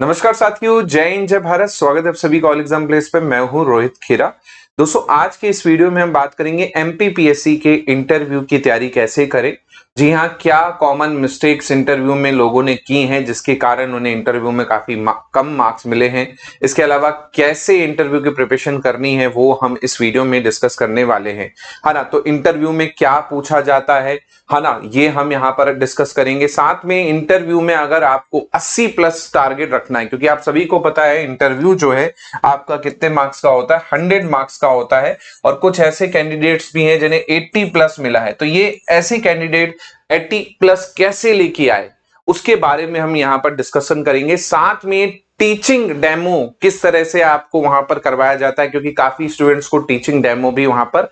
नमस्कार साथियों, जय हिंद जय भारत। स्वागत है आप सभी का ऑल एग्जाम प्लेस पे। मैं हूं रोहित खीरा। दोस्तों, आज के इस वीडियो में हम बात करेंगे एमपीपीएससी के इंटरव्यू की तैयारी कैसे करें। जी हाँ, क्या कॉमन मिस्टेक्स इंटरव्यू में लोगों ने की हैं जिसके कारण उन्हें इंटरव्यू में काफी कम मार्क्स मिले हैं। इसके अलावा कैसे इंटरव्यू की प्रिपरेशन करनी है वो हम इस वीडियो में डिस्कस करने वाले हैं, है ना। तो इंटरव्यू में क्या पूछा जाता है ना, ये हम यहाँ पर डिस्कस करेंगे। साथ में इंटरव्यू में अगर आपको 80 प्लस टारगेट रखना है, क्योंकि आप सभी को पता है इंटरव्यू जो है आपका कितने मार्क्स का होता है, 100 मार्क्स का होता है। और कुछ ऐसे कैंडिडेट्स भी हैं जिन्हें 80 प्लस मिला है। तो ये ऐसे कैंडिडेट 80 प्लस कैसे लेके आए उसके बारे में हम यहाँ पर डिस्कशन करेंगे। साथ में टीचिंग डेमो किस तरह से आपको वहां पर करवाया जाता है, क्योंकि काफी स्टूडेंट्स को टीचिंग डेमो भी वहां पर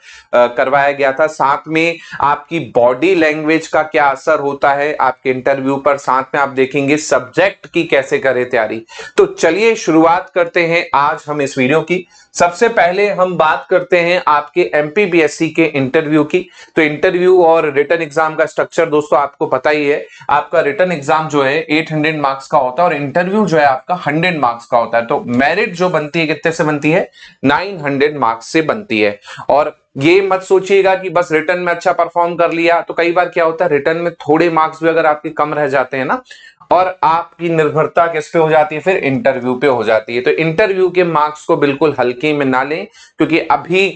करवाया गया था। साथ में आपकी बॉडी लैंग्वेज का क्या असर होता है आपके इंटरव्यू पर। साथ में आप देखेंगे सब्जेक्ट की कैसे करें तैयारी। तो चलिए शुरुआत करते हैं आज हम इस वीडियो की। सबसे पहले हम बात करते हैं आपके एमपीपीएससी के इंटरव्यू की। तो इंटरव्यू और रिटन एग्जाम का स्ट्रक्चर दोस्तों आपको पता ही है। आपका रिटन एग्जाम जो है 800 मार्क्स का होता है और इंटरव्यू जो है आपका 100 मार्क्स का होता है। तो मेरिट जो बनती है कितने से बनती है, 900 मार्क्स से बनती है। और ये मत सोचिएगा कि बस रिटन में अच्छा परफॉर्म कर लिया। तो कई बार क्या होता है, रिटन में थोड़े मार्क्स भी अगर आपके कम रह जाते हैं ना, और आपकी निर्भरता किस पे हो जाती है, फिर इंटरव्यू पे हो जाती है। तो इंटरव्यू के मार्क्स को बिल्कुल हल्के में ना लें, क्योंकि अभी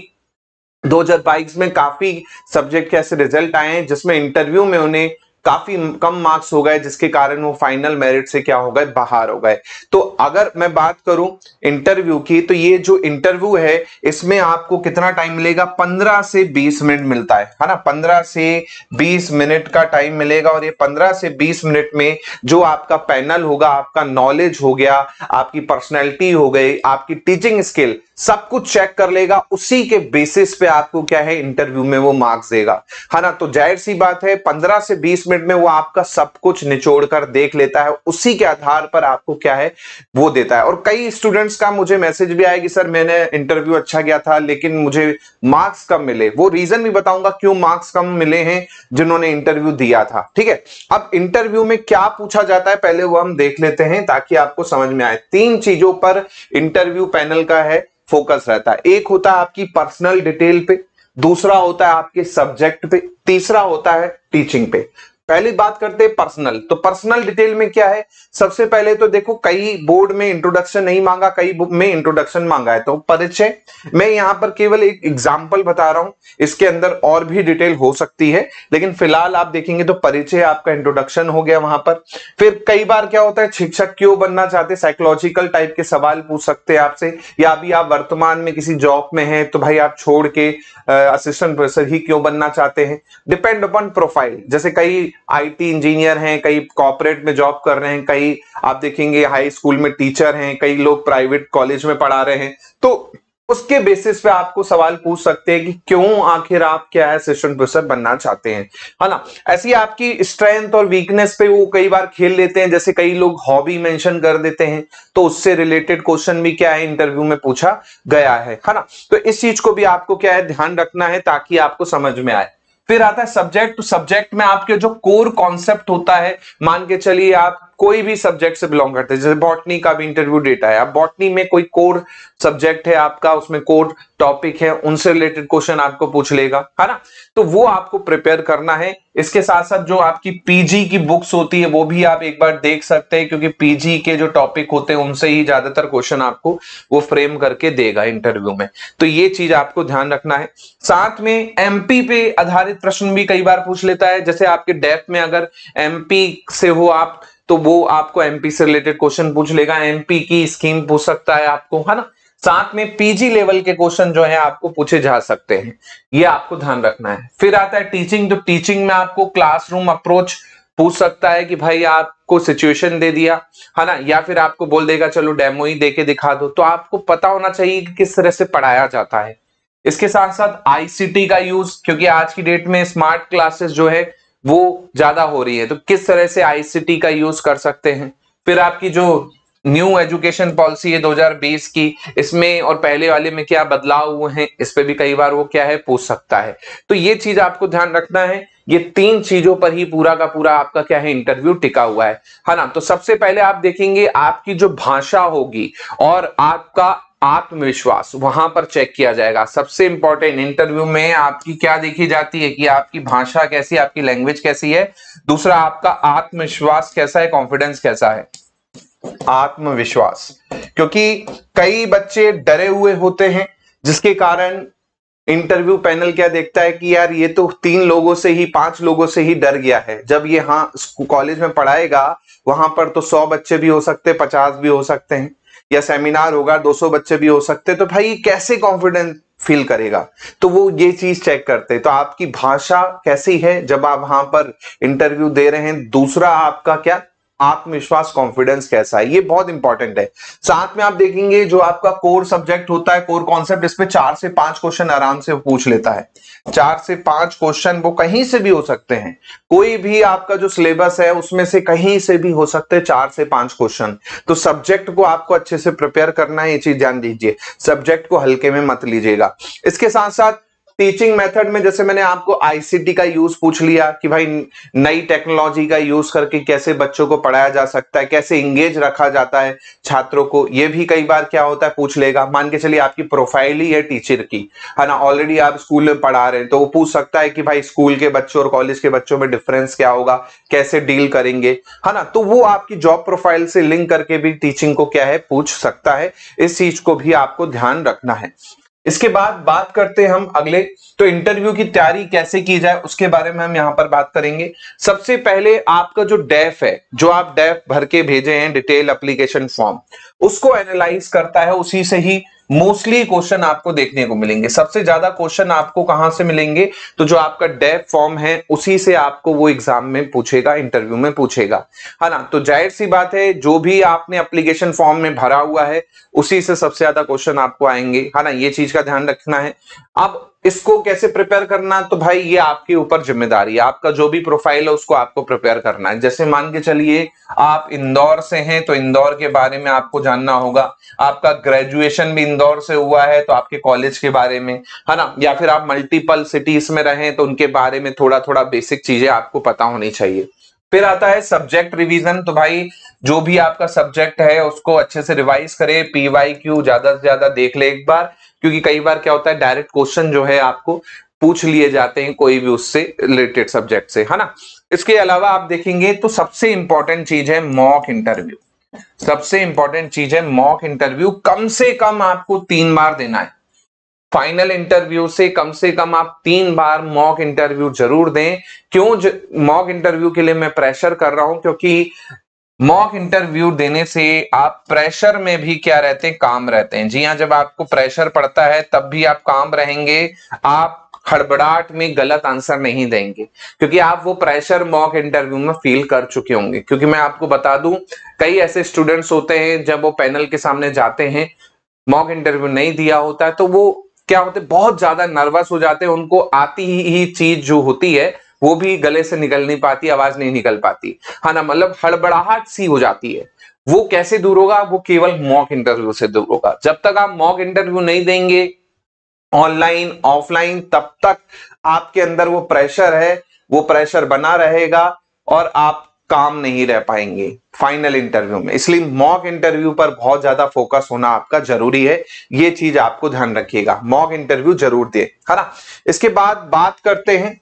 2022 में काफी सब्जेक्ट के ऐसे रिजल्ट आए हैं जिसमें इंटरव्यू में उन्हें काफी कम मार्क्स हो गए, जिसके कारण वो फाइनल मेरिट से क्या हो गए, बाहर हो गए। तो अगर मैं बात करूं इंटरव्यू की, तो ये जो इंटरव्यू है इसमें आपको कितना टाइम मिलेगा, 15 से 20 मिनट मिलता है ना। 15 से 20 मिनट का टाइम मिलेगा। और ये 15 से 20 मिनट में जो आपका पैनल होगा, आपका नॉलेज हो गया, आपकी पर्सनैलिटी हो गई, आपकी टीचिंग स्किल, सब कुछ चेक कर लेगा। उसी के बेसिस पे आपको क्या है, इंटरव्यू में वो मार्क्स देगा, है ना। तो जाहिर सी बात है 15 से 20 मिनट में वो आपका सब कुछ निचोड़ कर देख लेता है। उसी के आधार पर आपको क्या है वो देता है। और कई स्टूडेंट्स का मुझे मैसेज भी आया कि सर मैंने इंटरव्यू अच्छा किया था लेकिन मुझे मार्क्स कम मिले। वो रीजन भी बताऊंगा क्यों मार्क्स कम मिले हैं जिन्होंने इंटरव्यू दिया था, ठीक है। अब इंटरव्यू में क्या पूछा जाता है पहले वो हम देख लेते हैं ताकि आपको समझ में आए। 3 चीजों पर इंटरव्यू पैनल का है फोकस रहता है। एक होता है आपकी पर्सनल डिटेल पे, दूसरा होता है आपके सब्जेक्ट पे, तीसरा होता है टीचिंग पे। पहली बात करते हैं पर्सनल। तो पर्सनल डिटेल में क्या है, सबसे पहले तो देखो कई बोर्ड में इंट्रोडक्शन नहीं मांगा, कई बुक में इंट्रोडक्शन मांगा है। तो परिचय, मैं यहां पर केवल एक एग्जांपल बता रहा हूं, इसके अंदर और भी डिटेल हो सकती है, लेकिन फिलहाल आप देखेंगे तो परिचय आपका इंट्रोडक्शन हो गया वहां पर। फिर कई बार क्या होता है, शिक्षक क्यों बनना चाहते, साइकोलॉजिकल टाइप के सवाल पूछ सकते हैं आपसे, या अभी आप वर्तमान में किसी जॉब में हैं तो भाई आप छोड़ के असिस्टेंट प्रोफेसर ही क्यों बनना चाहते हैं। डिपेंड अपॉन प्रोफाइल, जैसे कई आईटी इंजीनियर हैं, कई कॉर्पोरेट में जॉब कर रहे हैं, कई आप देखेंगे हाई स्कूल में टीचर हैं, कई लोग प्राइवेट कॉलेज में पढ़ा रहे हैं। तो उसके बेसिस पे आपको सवाल पूछ सकते हैं कि क्यों आखिर आप क्या है असिस्टेंट प्रोफेसर बनना चाहते हैं, है ना। ऐसी आपकी स्ट्रेंथ और वीकनेस पे वो कई बार खेल लेते हैं। जैसे कई लोग हॉबी मेंशन कर देते हैं, तो उससे रिलेटेड क्वेश्चन भी क्या है इंटरव्यू में पूछा गया है ना। तो इस चीज को भी आपको क्या है ध्यान रखना है ताकि आपको समझ में आए। फिर आता है सब्जेक्ट। तो सब्जेक्ट में आपके जो कोर कॉन्सेप्ट होता है, मान के चलिए आप कोई भी सब्जेक्ट से बिलोंग करते हैं, जैसे बॉटनी का भी इंटरव्यू डेटा है, आप बॉटनी में कोई कोर सब्जेक्ट है आपका, उसमें कोर टॉपिक है, उनसे रिलेटेड क्वेश्चन आपको पूछ लेगा, है ना। तो वो आपको प्रिपेयर करना है। इसके साथ साथ जो आपकी पीजी की बुक्स होती है वो भी आप एक बार देख सकते हैं, क्योंकि पीजी के जो टॉपिक होते हैं उनसे ही ज्यादातर क्वेश्चन आपको वो फ्रेम करके देगा इंटरव्यू में। तो ये चीज आपको ध्यान रखना है। साथ में एमपी पे आधारित प्रश्न भी कई बार पूछ लेता है। जैसे आपके डेफ में अगर एमपी से हो आप, तो वो आपको एमपी से रिलेटेड क्वेश्चन पूछ लेगा, एमपी की स्कीम पूछ सकता है आपको, है ना। साथ में पीजी लेवल के क्वेश्चन जो है आपको पूछे जा सकते हैं, ये आपको ध्यान रखना है। फिर आता है टीचिंग। तो टीचिंग में आपको क्लासरूम अप्रोच पूछ सकता है कि भाई आपको सिचुएशन दे दिया, है ना, या फिर आपको बोल देगा चलो डेमो ही देके दिखा दो। तो आपको पता होना चाहिए कि किस तरह से पढ़ाया जाता है। इसके साथ साथ आईसीटी का यूज, क्योंकि आज की डेट में स्मार्ट क्लासेस जो है वो ज्यादा हो रही है, तो किस तरह से आईसीटी का यूज कर सकते हैं। फिर आपकी जो न्यू एजुकेशन पॉलिसी है 2020 की, इसमें और पहले वाले में क्या बदलाव हुए हैं, इस पे भी कई बार वो क्या है पूछ सकता है। तो ये चीज आपको ध्यान रखना है ये 3 चीजों पर ही पूरा का पूरा आपका क्या है, इंटरव्यू टिका हुआ है ना। तो सबसे पहले आप देखेंगे आपकी जो भाषा होगी और आपका आत्मविश्वास वहां पर चेक किया जाएगा। सबसे इंपॉर्टेंट इंटरव्यू में आपकी क्या देखी जाती है कि आपकी भाषा कैसी, आपकी लैंग्वेज कैसी है। दूसरा, आपका आत्मविश्वास कैसा है, कॉन्फिडेंस कैसा है, आत्मविश्वास। क्योंकि कई बच्चे डरे हुए होते हैं, जिसके कारण इंटरव्यू पैनल क्या देखता है कि यार ये तो 3 लोगों से ही, 5 लोगों से ही डर गया है। जब ये कॉलेज में पढ़ाएगा वहां पर तो 100 बच्चे भी हो सकते, 50 भी हो सकते हैं, या सेमिनार होगा 200 बच्चे भी हो सकते हैं, तो भाई ये कैसे कॉन्फिडेंस फील करेगा। तो वो ये चीज चेक करते हैं। तो आपकी भाषा कैसी है जब आप वहां पर इंटरव्यू दे रहे हैं। दूसरा, आपका क्या आत्मविश्वास, कॉन्फिडेंस कैसा है, ये बहुत इंपॉर्टेंट है। साथ में आप देखेंगे जो आपका कोर सब्जेक्ट होता है, कोर कॉन्सेप्ट, इस पे 4 से 5 क्वेश्चन आराम से पूछ लेता है। 4 से 5 क्वेश्चन वो कहीं से भी हो सकते हैं, कोई भी आपका जो सिलेबस है उसमें से कहीं से भी हो सकते हैं 4 से 5 क्वेश्चन। तो सब्जेक्ट को आपको अच्छे से प्रिपेयर करना है, ये चीज ध्यान दीजिए, सब्जेक्ट को हल्के में मत लीजिएगा। इसके साथ साथ टीचिंग मेथड में जैसे मैंने आपको आईसीटी का यूज पूछ लिया कि भाई नई टेक्नोलॉजी का यूज करके कैसे बच्चों को पढ़ाया जा सकता है, कैसे इंगेज रखा जाता है छात्रों को, ये भी कई बार क्या होता है पूछ लेगा। मान के चलिए आपकी प्रोफाइल ही है टीचर की, है ना, ऑलरेडी आप स्कूल में पढ़ा रहे हैं, तो वो पूछ सकता है कि भाई स्कूल के बच्चों और कॉलेज के बच्चों में डिफरेंस क्या होगा, कैसे डील करेंगे, है ना। तो वो आपकी जॉब प्रोफाइल से लिंक करके भी टीचिंग को क्या है पूछ सकता है। इस चीज को भी आपको ध्यान रखना है। इसके बाद बात करते हैं हम अगले, तो इंटरव्यू की तैयारी कैसे की जाए उसके बारे में हम यहां पर बात करेंगे। सबसे पहले आपका जो डेफ है, जो आप डेफ भर के भेजे हैं डिटेल एप्लीकेशन फॉर्म, उसको एनालाइज करता है, उसी से ही मोस्टली क्वेश्चन आपको देखने को मिलेंगे। सबसे ज्यादा क्वेश्चन आपको कहां से मिलेंगे, तो जो आपका डेफ फॉर्म है उसी से आपको वो एग्जाम में पूछेगा, इंटरव्यू में पूछेगा, है ना। तो जाहिर सी बात है जो भी आपने एप्लीकेशन फॉर्म में भरा हुआ है उसी से सबसे ज्यादा क्वेश्चन आपको आएंगे, है ना। ये चीज का ध्यान रखना है। अब इसको कैसे प्रिपेयर करना, तो भाई ये आपके ऊपर जिम्मेदारी है, आपका जो भी प्रोफाइल है उसको आपको प्रिपेयर करना है। जैसे मान के चलिए आप इंदौर से हैं तो इंदौर के बारे में आपको जानना होगा, आपका ग्रेजुएशन भी इंदौर से हुआ है तो आपके कॉलेज के बारे में, है ना, या फिर आप मल्टीपल सिटीज में रहे तो उनके बारे में थोड़ा थोड़ा बेसिक चीजें आपको पता होनी चाहिए। फिर आता है सब्जेक्ट रिवीजन। तो भाई जो भी आपका सब्जेक्ट है उसको अच्छे से रिवाइज करें, पीवाईक्यू ज्यादा से ज्यादा देख ले एक बार, क्योंकि कई बार क्या होता है डायरेक्ट क्वेश्चन जो है आपको पूछ लिए जाते हैं कोई भी उससे रिलेटेड सब्जेक्ट से, है ना। इसके अलावा आप देखेंगे तो सबसे इंपॉर्टेंट चीज है मॉक इंटरव्यू। सबसे इंपॉर्टेंट चीज है मॉक इंटरव्यू, कम से कम आपको 3 बार देना है। फाइनल इंटरव्यू से कम आप 3 बार मॉक इंटरव्यू जरूर दें। क्यों मॉक इंटरव्यू के लिए मैं प्रेशर कर रहा हूं, क्योंकि मॉक इंटरव्यू देने से आप प्रेशर में भी क्या रहते हैं, काम रहते हैं। जी हाँ, जब आपको प्रेशर पड़ता है तब भी आप काम रहेंगे, आप हड़बड़ाहट में गलत आंसर नहीं देंगे, क्योंकि आप वो प्रेशर मॉक इंटरव्यू में फील कर चुके होंगे। क्योंकि मैं आपको बता दूं, कई ऐसे स्टूडेंट्स होते हैं जब वो पैनल के सामने जाते हैं, मॉक इंटरव्यू नहीं दिया होता है, तो वो क्या होते हैं बहुत ज्यादा नर्वस हो जाते हैं, उनको आती ही चीज जो होती है वो भी गले से निकल नहीं पाती, आवाज नहीं निकल पाती, है ना, मतलब हड़बड़ाहट सी हो जाती है। वो कैसे दूर होगा, वो केवल मॉक इंटरव्यू से दूर होगा। जब तक आप मॉक इंटरव्यू नहीं देंगे ऑनलाइन ऑफलाइन, तब तक आपके अंदर वो प्रेशर है, वो प्रेशर बना रहेगा और आप काम नहीं रह पाएंगे फाइनल इंटरव्यू में। इसलिए मॉक इंटरव्यू पर बहुत ज्यादा फोकस होना आपका जरूरी है, ये चीज आपको ध्यान रखिएगा, मॉक इंटरव्यू जरूर दे, है ना। इसके बाद बात करते हैं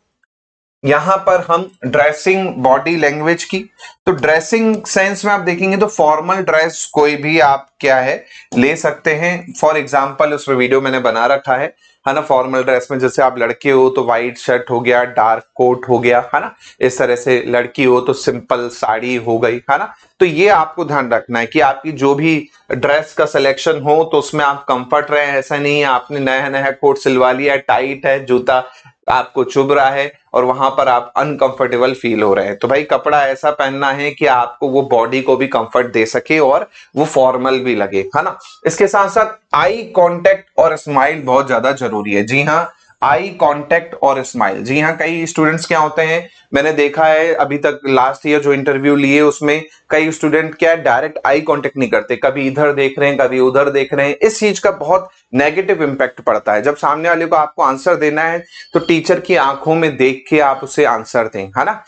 यहां पर हम ड्रेसिंग बॉडी लैंग्वेज की। तो ड्रेसिंग सेंस में आप देखेंगे तो फॉर्मल ड्रेस कोई भी आप क्या है ले सकते हैं। फॉर एग्जांपल उस वीडियो मैंने बना रखा है ना, फॉर्मल ड्रेस में जैसे आप लड़के हो तो व्हाइट शर्ट हो गया, डार्क कोट हो गया, है ना, इस तरह से। लड़की हो तो सिंपल साड़ी हो गई, है ना। तो ये आपको ध्यान रखना है कि आपकी जो भी ड्रेस का सिलेक्शन हो तो उसमें आप कंफर्ट रहे। ऐसा नहीं है आपने नया नया कोट सिलवा लिया, टाइट है, जूता आपको चुभ रहा है और वहां पर आप अनकंफर्टेबल फील हो रहे हैं। तो भाई कपड़ा ऐसा पहनना है कि आपको वो बॉडी को भी कंफर्ट दे सके और वो फॉर्मल भी लगे, है ना। इसके साथ साथ आई कांटेक्ट और स्माइल बहुत ज्यादा जरूरी है। जी हाँ, आई कांटेक्ट और स्माइल। जी हाँ, कई स्टूडेंट्स क्या होते हैं, मैंने देखा है अभी तक लास्ट ईयर जो इंटरव्यू लिए उसमें कई स्टूडेंट क्या डायरेक्ट आई कांटेक्ट नहीं करते, कभी इधर देख रहे हैं कभी उधर देख रहे हैं। इस चीज का बहुत नेगेटिव इंपैक्ट पड़ता है। जब सामने वाले को आपको आंसर देना है तो टीचर की आंखों में देख के आप उसे आंसर दें, है ना।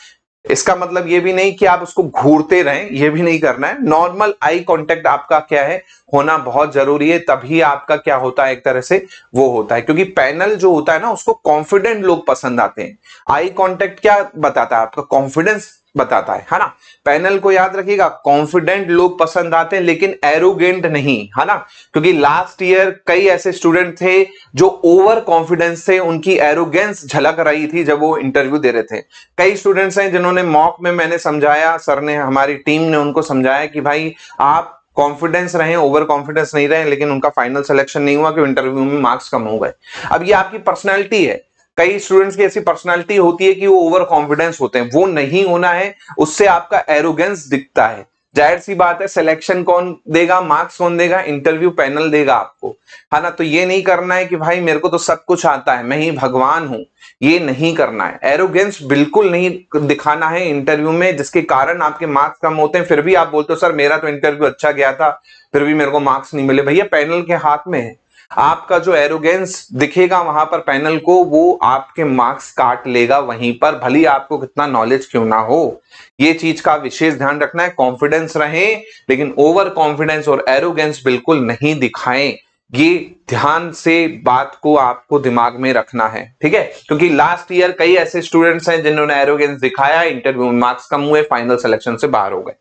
इसका मतलब ये भी नहीं कि आप उसको घूरते रहें, ये भी नहीं करना है। नॉर्मल आई कांटेक्ट आपका क्या है, होना बहुत जरूरी है, तभी आपका क्या होता है एक तरह से वो होता है। क्योंकि पैनल जो होता है ना उसको कॉन्फिडेंट लोग पसंद आते हैं। आई कांटेक्ट क्या बताता है, आपका कॉन्फिडेंस बताता है ना। पैनल को याद रखिएगा, कॉन्फिडेंट लोग पसंद आते हैं लेकिन एरोगेंट नहीं, है ना। क्योंकि लास्ट ईयर कई ऐसे स्टूडेंट थे जो ओवर कॉन्फिडेंस थे, उनकी एरोगेंस झलक रही थी जब वो इंटरव्यू दे रहे थे। कई स्टूडेंट्स हैं जिन्होंने मॉक में, मैंने समझाया, सर ने, हमारी टीम ने उनको समझाया कि भाई आप कॉन्फिडेंस रहे, ओवर कॉन्फिडेंस नहीं रहे, लेकिन उनका फाइनल सिलेक्शन नहीं हुआ कि इंटरव्यू में मार्क्स कम हो गए। अब ये आपकी पर्सनैलिटी है। कई स्टूडेंट्स की ऐसी पर्सनालिटी होती है कि वो ओवर कॉन्फिडेंस होते हैं, वो नहीं होना है, उससे आपका एरोगेंस दिखता है। जाहिर सी बात है, सिलेक्शन कौन देगा, मार्क्स कौन देगा, इंटरव्यू पैनल देगा आपको, है ना। तो ये नहीं करना है कि भाई मेरे को तो सब कुछ आता है, मैं ही भगवान हूं, ये नहीं करना है। एरोगेंस बिल्कुल नहीं दिखाना है इंटरव्यू में, जिसके कारण आपके मार्क्स कम होते हैं। फिर भी आप बोलते हो सर मेरा तो इंटरव्यू अच्छा गया था फिर भी मेरे को मार्क्स नहीं मिले। भैया पैनल के हाथ में है, आपका जो एरोगेंस दिखेगा वहां पर पैनल को, वो आपके मार्क्स काट लेगा वहीं पर, भले आपको कितना नॉलेज क्यों ना हो। ये चीज का विशेष ध्यान रखना है। कॉन्फिडेंस रहे लेकिन ओवर कॉन्फिडेंस और एरोगेंस बिल्कुल नहीं दिखाएं। ये ध्यान से बात को आपको दिमाग में रखना है, ठीक है। क्योंकि लास्ट ईयर कई ऐसे स्टूडेंट्स हैं जिन्होंने एरोगेंस दिखाया, इंटरव्यू में मार्क्स कम हुए, फाइनल सिलेक्शन से बाहर हो गए,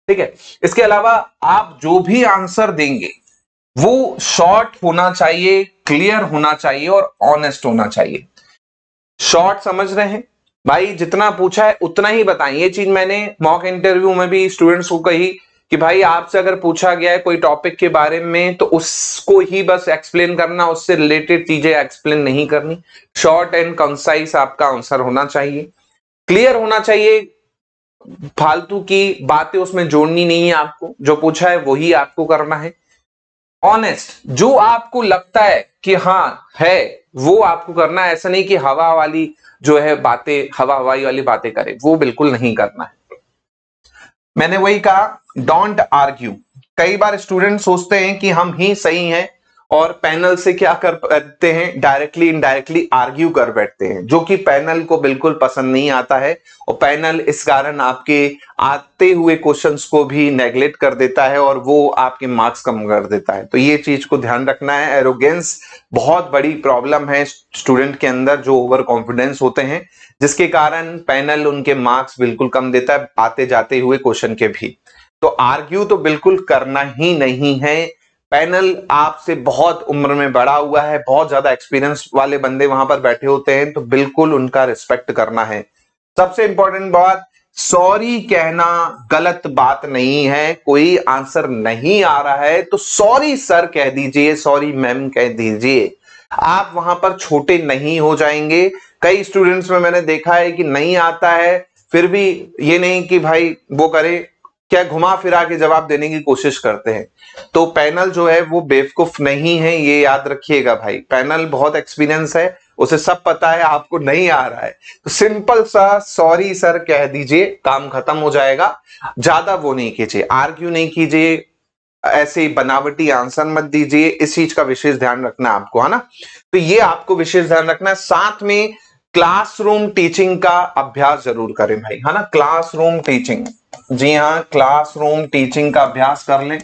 ठीक है। इसके अलावा आप जो भी आंसर देंगे वो शॉर्ट होना चाहिए, क्लियर होना चाहिए और ऑनेस्ट होना चाहिए। शॉर्ट समझ रहे हैं भाई, जितना पूछा है उतना ही बताएं। ये चीज मैंने मॉक इंटरव्यू में भी स्टूडेंट्स को कही कि भाई आपसे अगर पूछा गया है कोई टॉपिक के बारे में तो उसको ही बस एक्सप्लेन करना, उससे रिलेटेड चीजें एक्सप्लेन नहीं करनी। शॉर्ट एंड कंसाइज आपका आंसर होना चाहिए, क्लियर होना चाहिए, फालतू की बातें उसमें जोड़नी नहीं है आपको, जो पूछा है वही आपको करना है। ऑनेस्ट, जो आपको लगता है कि हाँ है वो आपको करना है, ऐसा नहीं कि हवा वाली जो है बातें, हवा हवाई वाली बातें करें, वो बिल्कुल नहीं करना है। मैंने वही कहा, डोंट आर्ग्यू। कई बार स्टूडेंट सोचते हैं कि हम ही सही हैं और पैनल से क्या कर बैठते हैं, डायरेक्टली इनडायरेक्टली आर्ग्यू कर बैठते हैं, जो कि पैनल को बिल्कुल पसंद नहीं आता है। और पैनल इस कारण आपके आते हुए क्वेश्चंस को भी नेग्लेक्ट कर देता है और वो आपके मार्क्स कम कर देता है। तो ये चीज को ध्यान रखना है। एरोगेंस बहुत बड़ी प्रॉब्लम है स्टूडेंट के अंदर, जो ओवर कॉन्फिडेंस होते हैं, जिसके कारण पैनल उनके मार्क्स बिल्कुल कम देता है, आते जाते हुए क्वेश्चन के भी। तो आर्ग्यू तो बिल्कुल करना ही नहीं है। पैनल आपसे बहुत उम्र में बड़ा हुआ है, बहुत ज्यादा एक्सपीरियंस वाले बंदे वहां पर बैठे होते हैं, तो बिल्कुल उनका रिस्पेक्ट करना है। सबसे इंपॉर्टेंट बात, सॉरी कहना गलत बात नहीं है। कोई आंसर नहीं आ रहा है तो सॉरी सर कह दीजिए, सॉरी मैम कह दीजिए, आप वहां पर छोटे नहीं हो जाएंगे। कई स्टूडेंट्स में मैंने देखा है कि नहीं आता है फिर भी ये नहीं कि भाई वो करे, क्या घुमा फिरा के जवाब देने की कोशिश करते हैं। तो पैनल जो है वो बेवकूफ नहीं है, ये याद रखिएगा भाई। पैनल बहुत एक्सपीरियंस है, उसे सब पता है, आपको नहीं आ रहा है तो सिंपल सा सॉरी सर कह दीजिए, काम खत्म हो जाएगा। ज्यादा वो नहीं कीजिए, आर्ग्यू नहीं कीजिए, ऐसे बनावटी आंसर मत दीजिए। इस चीज का विशेष ध्यान रखना है आपको, है ना। तो ये आपको विशेष ध्यान रखना है। साथ में क्लासरूम टीचिंग का अभ्यास जरूर करें भाई, है ना। क्लासरूम टीचिंग, जी हाँ, क्लासरूम टीचिंग का अभ्यास कर लें।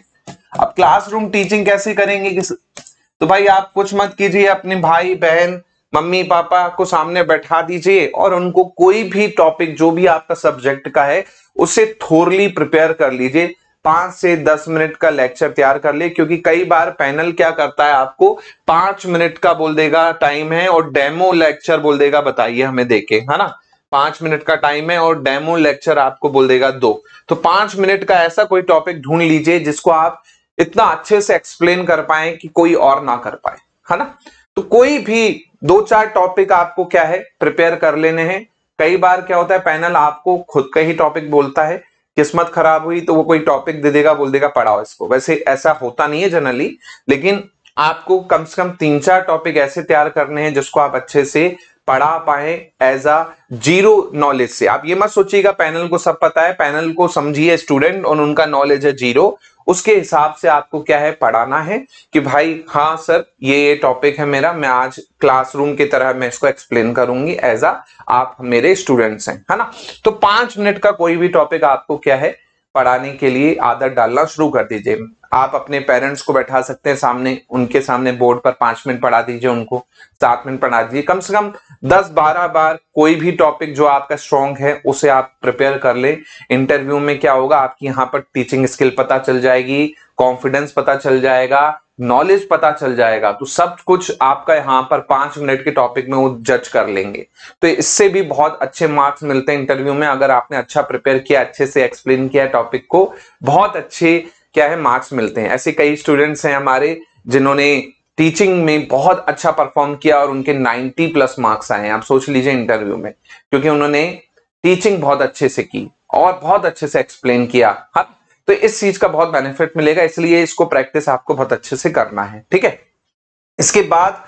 अब क्लासरूम टीचिंग कैसे करेंगे तो भाई आप कुछ मत कीजिए, अपने भाई बहन मम्मी पापा को सामने बैठा दीजिए और उनको कोई भी टॉपिक जो भी आपका सब्जेक्ट का है उसे थोरली प्रिपेयर कर लीजिए। 5 से 10 मिनट का लेक्चर तैयार कर ले, क्योंकि कई बार पैनल क्या करता है, आपको 5 मिनट का बोल देगा टाइम है और डेमो लेक्चर बोल देगा बताइए हमें देके, है ना। 5 मिनट का टाइम है और डेमो लेक्चर आपको बोल देगा 2। तो 5 मिनट का ऐसा कोई टॉपिक ढूंढ लीजिए जिसको आप इतना अच्छे से एक्सप्लेन कर पाए कि कोई और ना कर पाए, है ना। तो कोई भी 2-4 टॉपिक आपको क्या है प्रिपेयर कर लेने हैं। कई बार क्या होता है, पैनल आपको खुद का ही टॉपिक बोलता है, किस्मत खराब हुई तो वो कोई टॉपिक दे देगा, बोल देगा पढ़ाओ इसको। वैसे ऐसा होता नहीं है जनरली, लेकिन आपको कम से कम 3-4 टॉपिक ऐसे तैयार करने हैं जिसको आप अच्छे से पढ़ा पाए एज अ जीरो नॉलेज से। आप ये मत सोचिएगा पैनल को सब पता है, पैनल को समझिए स्टूडेंट और उनका नॉलेज है जीरो। उसके हिसाब से आपको क्या है पढ़ाना है कि भाई हाँ सर ये टॉपिक है मेरा, मैं आज क्लासरूम की तरह मैं इसको एक्सप्लेन करूंगी एज अ आप मेरे स्टूडेंट्स हैं, है ना। तो 5 मिनट का कोई भी टॉपिक आपको क्या है पढ़ाने के लिए आदत डालना शुरू कर दीजिए। आप अपने पेरेंट्स को बैठा सकते हैं सामने, उनके सामने बोर्ड पर 5 मिनट पढ़ा दीजिए, उनको 7 मिनट पढ़ा दीजिए। कम से कम 10-12 बार कोई भी टॉपिक जो आपका स्ट्रॉन्ग है उसे आप प्रिपेयर कर ले। इंटरव्यू में क्या होगा, आपकी यहाँ पर टीचिंग स्किल पता चल जाएगी, कॉन्फिडेंस पता चल जाएगा, नॉलेज पता चल जाएगा। तो सब कुछ आपका यहाँ पर 5 मिनट के टॉपिक में वो जज कर लेंगे। तो इससे भी बहुत अच्छे मार्क्स मिलते हैं इंटरव्यू में। अगर आपने अच्छा प्रिपेयर किया, अच्छे से एक्सप्लेन किया टॉपिक को, बहुत अच्छे क्या है मार्क्स मिलते हैं। ऐसे कई स्टूडेंट्स हैं हमारे जिन्होंने टीचिंग में बहुत अच्छा परफॉर्म किया और उनके 90+ मार्क्स आए हैं। आप सोच लीजिए इंटरव्यू में, क्योंकि उन्होंने टीचिंग बहुत अच्छे से की और बहुत अच्छे से एक्सप्लेन किया। हाँ, तो इस चीज का बहुत बेनिफिट मिलेगा, इसलिए इसको प्रैक्टिस आपको बहुत अच्छे से करना है, ठीक है। इसके बाद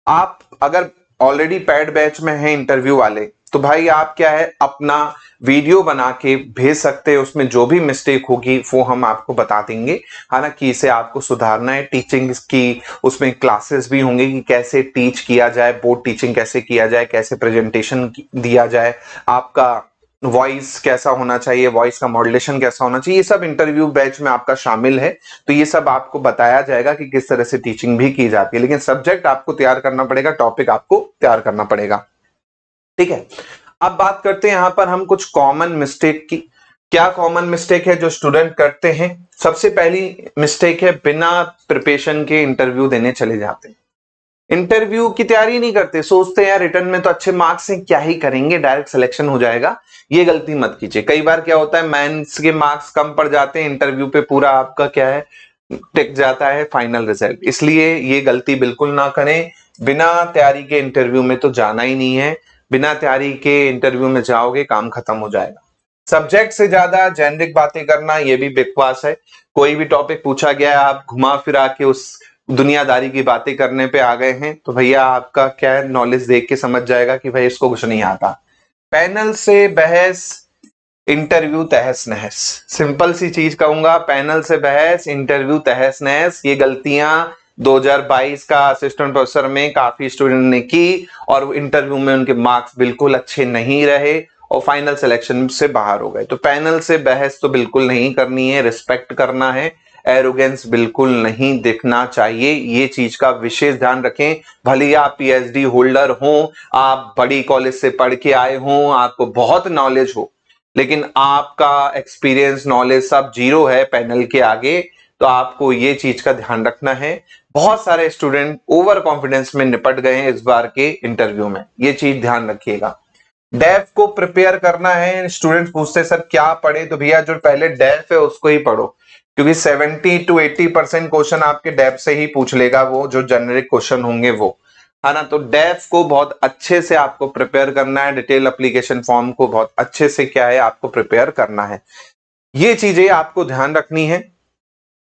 आप अगर ऑलरेडी पेड बैच में हैं इंटरव्यू वाले, तो भाई आप क्या है अपना वीडियो बना के भेज सकते हैं। उसमें जो भी मिस्टेक होगी वो हम आपको बता देंगे, हालांकि इसे आपको सुधारना है। टीचिंग की उसमें क्लासेस भी होंगे कि कैसे टीच किया जाए, बोर्ड टीचिंग कैसे किया जाए, कैसे प्रेजेंटेशन दिया जाए, आपका वॉइस कैसा होना चाहिए, वॉइस का मॉड्यूलेशन कैसा होना चाहिए, ये सब इंटरव्यू बैच में आपका शामिल है। तो ये सब आपको बताया जाएगा कि किस तरह से टीचिंग भी की जाती है, लेकिन सब्जेक्ट आपको तैयार करना पड़ेगा, टॉपिक आपको तैयार करना पड़ेगा, ठीक है। अब बात करते हैं यहां पर हम कुछ कॉमन मिस्टेक की। क्या कॉमन मिस्टेक है जो स्टूडेंट करते हैं? सबसे पहली मिस्टेक है बिना प्रिपरेशन के इंटरव्यू देने चले जाते हैं। इंटरव्यू की तैयारी नहीं करते, सोचते हैं यार रिटर्न में तो अच्छे मार्क्स हैं, क्या ही करेंगे, डायरेक्ट सिलेक्शन हो जाएगा। ये गलती मत कीजिए। कई बार क्या होता है मेंस के मार्क्स कम पड़ जाते हैं, इंटरव्यू पे पूरा आपका क्या है टिक जाता है फाइनल रिजल्ट। इसलिए ये गलती बिल्कुल ना करें। बिना तैयारी के इंटरव्यू में तो जाना ही नहीं है। बिना तैयारी के इंटरव्यू में जाओगे काम खत्म हो जाएगा। सब्जेक्ट से ज्यादा जेनरिक बातें करना ये भी बकवास है। कोई भी टॉपिक पूछा गया है, आप घुमा फिरा के उस दुनियादारी की बातें करने पे आ गए हैं, तो भैया आपका क्या है नॉलेज देख के समझ जाएगा कि भाई इसको कुछ नहीं आता। पैनल से बहस, इंटरव्यू तहस नहस। सिंपल सी चीज कहूंगा, पैनल से बहस, इंटरव्यू तहस नहस। ये गलतियां 2022 का असिस्टेंट प्रोफेसर में काफी स्टूडेंट ने की और इंटरव्यू में उनके मार्क्स बिल्कुल अच्छे नहीं रहे और फाइनल सिलेक्शन से बाहर हो गए। तो पैनल से बहस तो बिल्कुल नहीं करनी है, रिस्पेक्ट करना है, एरोगेंस बिल्कुल नहीं दिखना चाहिए। ये चीज का विशेष ध्यान रखें। भले आप पीएचडी होल्डर हो, आप बड़ी कॉलेज से पढ़ के आए हो, आपको बहुत नॉलेज हो, लेकिन आपका एक्सपीरियंस नॉलेज सब जीरो है पैनल के आगे, तो आपको ये चीज का ध्यान रखना है। बहुत सारे स्टूडेंट ओवर कॉन्फिडेंस में निपट गए हैं इस बार के इंटरव्यू में, ये चीज ध्यान रखिएगा। डेफ को प्रिपेयर करना है। स्टूडेंट पूछते सर क्या पढ़े, तो भैया जो पहले डेफ है उसको ही पढ़ो, क्योंकि 70 to 80% क्वेश्चन आपके डेफ से ही पूछ लेगा, वो जो जेनरिक क्वेश्चन होंगे वो, है ना। तो डेफ को बहुत अच्छे से आपको प्रिपेयर करना है। डिटेल एप्लीकेशन फॉर्म को बहुत अच्छे से क्या है आपको प्रिपेयर करना है। ये चीजें आपको ध्यान रखनी है।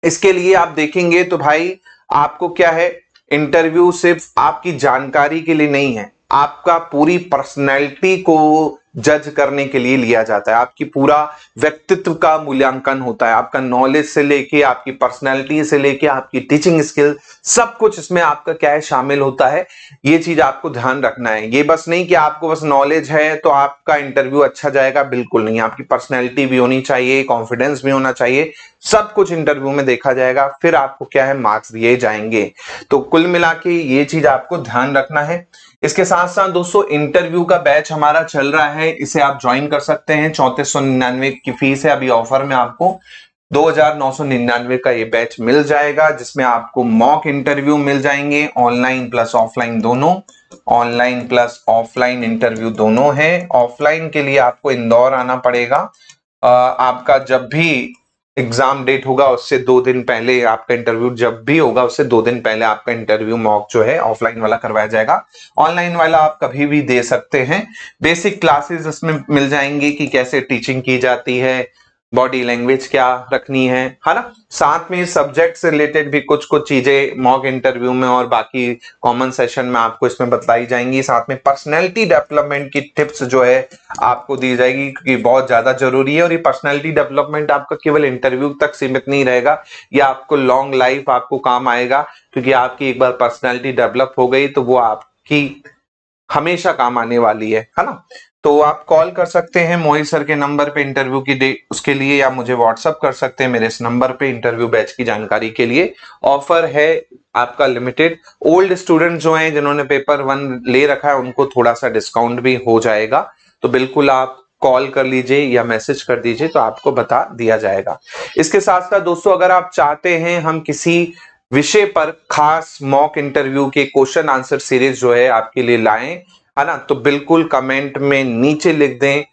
इसके लिए आप देखेंगे तो भाई आपको क्या है, इंटरव्यू सिर्फ आपकी जानकारी के लिए नहीं है, आपका पूरी पर्सनैलिटी को जज करने के लिए लिया जाता है। आपकी पूरा व्यक्तित्व का मूल्यांकन होता है, आपका नॉलेज से लेके, आपकी पर्सनैलिटी से लेके, आपकी टीचिंग स्किल, सब कुछ इसमें आपका क्या है शामिल होता है। ये चीज आपको ध्यान रखना है। ये बस नहीं कि आपको बस नॉलेज है तो आपका इंटरव्यू अच्छा जाएगा, बिल्कुल नहीं। आपकी पर्सनैलिटी भी होनी चाहिए, कॉन्फिडेंस भी होना चाहिए, सब कुछ इंटरव्यू में देखा जाएगा, फिर आपको क्या है मार्क्स दिए जाएंगे। तो कुल मिला के ये चीज आपको ध्यान रखना है। इसके साथ साथ दोस्तों इंटरव्यू का बैच हमारा चल रहा है, इसे आप ज्वाइन कर सकते हैं। 3499 की फीस है, अभी ऑफर में आपको 2999 का ये बैच मिल जाएगा, जिसमें आपको मॉक इंटरव्यू मिल जाएंगे, ऑनलाइन प्लस ऑफलाइन दोनों। ऑनलाइन प्लस ऑफलाइन इंटरव्यू दोनों है। ऑफलाइन के लिए आपको इंदौर आना पड़ेगा। आपका जब भी एग्जाम डेट होगा उससे 2 दिन पहले आपका इंटरव्यू, जब भी होगा उससे 2 दिन पहले आपका इंटरव्यू मॉक जो है ऑफलाइन वाला करवाया जाएगा। ऑनलाइन वाला आप कभी भी दे सकते हैं। बेसिक क्लासेस इसमें मिल जाएंगी कि कैसे टीचिंग की जाती है, बॉडी लैंग्वेज क्या रखनी है ना। साथ में सब्जेक्ट से रिलेटेड भी कुछ कुछ चीजें मॉक इंटरव्यू में और बाकी कॉमन सेशन में आपको इसमें बताई जाएंगी। साथ में पर्सनैलिटी डेवलपमेंट की टिप्स जो है आपको दी जाएगी, क्योंकि बहुत ज्यादा जरूरी है। और ये पर्सनैलिटी डेवलपमेंट आपका केवल इंटरव्यू तक सीमित नहीं रहेगा, ये आपको लॉन्ग लाइफ आपको काम आएगा, क्योंकि आपकी एक बार पर्सनैलिटी डेवलप हो गई तो वो आपकी हमेशा काम आने वाली है ना। तो आप कॉल कर सकते हैं मोहित सर के नंबर पे इंटरव्यू की डेट उसके लिए, या मुझे व्हाट्सअप कर सकते हैं मेरे इस नंबर पे इंटरव्यू बैच की जानकारी के लिए। ऑफर है आपका लिमिटेड। ओल्ड स्टूडेंट जो हैं जिन्होंने पेपर 1 ले रखा है उनको थोड़ा सा डिस्काउंट भी हो जाएगा, तो बिल्कुल आप कॉल कर लीजिए या मैसेज कर दीजिए तो आपको बता दिया जाएगा। इसके साथ साथ दोस्तों, अगर आप चाहते हैं हम किसी विषय पर खास मॉक इंटरव्यू के क्वेश्चन आंसर सीरीज जो है आपके लिए लाएं, है ना, तो बिल्कुल कमेंट में नीचे लिख दें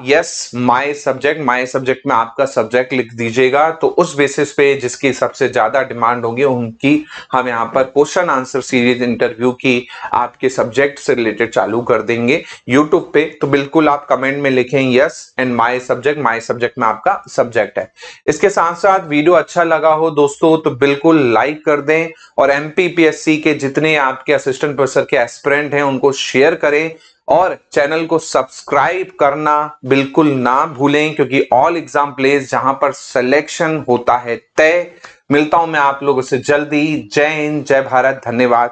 यस माय सब्जेक्ट में आपका सब्जेक्ट लिख दीजिएगा। तो उस बेसिस पे जिसकी सबसे ज्यादा डिमांड होगी उनकी हम यहाँ पर क्वेश्चन आंसर सीरीज इंटरव्यू की आपके सब्जेक्ट से रिलेटेड चालू कर देंगे यूट्यूब पे। तो बिल्कुल आप कमेंट में लिखें यस एंड माय सब्जेक्ट में आपका सब्जेक्ट है। इसके साथ साथ वीडियो अच्छा लगा हो दोस्तों तो बिल्कुल लाइक कर दें, और एमपीपीएससी के जितने आपके असिस्टेंट प्रोफेसर के एस्पिरेंट हैं उनको शेयर करें, और चैनल को सब्सक्राइब करना बिल्कुल ना भूलें, क्योंकि ऑल एग्जाम प्लेस जहां पर सिलेक्शन होता है तय। मिलता हूं मैं आप लोगों से जल्दी। जय हिंद, जय भारत, धन्यवाद।